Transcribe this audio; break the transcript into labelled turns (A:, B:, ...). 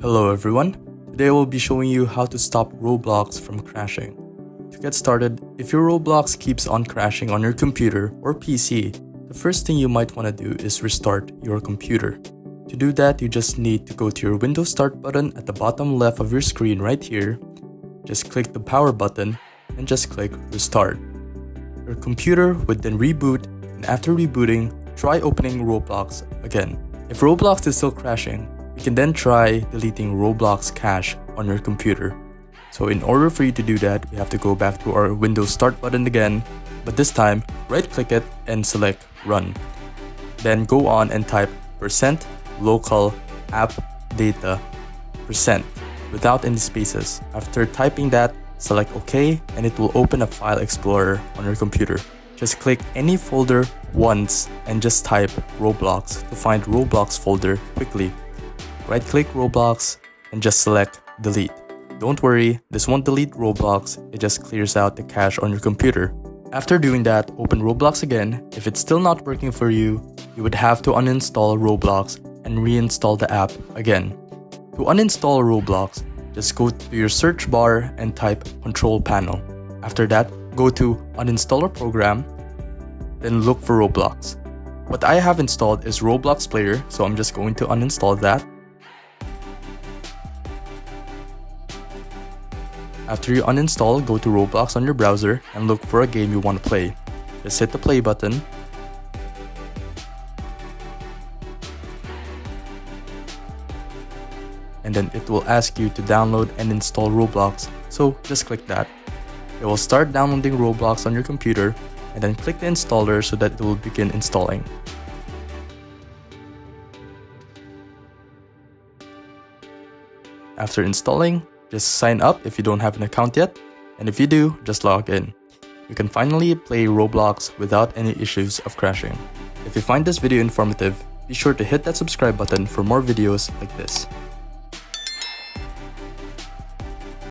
A: Hello everyone, today I will be showing you how to stop Roblox from crashing. To get started, if your Roblox keeps on crashing on your computer or PC, the first thing you might want to do is restart your computer. To do that, you just need to go to your Windows Start button at the bottom left of your screen right here. Just click the power button and just click Restart. Your computer would then reboot, and after rebooting, try opening Roblox again. If Roblox is still crashing, you can then try deleting Roblox cache on your computer. So in order for you to do that, we have to go back to our Windows Start button again, but this time, right-click it and select Run. Then go on and type %local app data % without any spaces. After typing that, select OK, and it will open a file explorer on your computer. Just click any folder once and just type Roblox to find Roblox folder quickly. Right-click Roblox and just select Delete. Don't worry, this won't delete Roblox, it just clears out the cache on your computer. After doing that, open Roblox again. If it's still not working for you, you would have to uninstall Roblox and reinstall the app again. To uninstall Roblox, just go to your search bar and type Control Panel. After that, go to Uninstaller Program, then look for Roblox. What I have installed is Roblox Player, so I'm just going to uninstall that. After you uninstall, go to Roblox on your browser and look for a game you want to play. Just hit the play button. And then it will ask you to download and install Roblox, so just click that. It will start downloading Roblox on your computer, and then click the installer so that it will begin installing. After installing, just sign up if you don't have an account yet, and if you do, just log in. You can finally play Roblox without any issues of crashing. If you find this video informative, be sure to hit that subscribe button for more videos like this.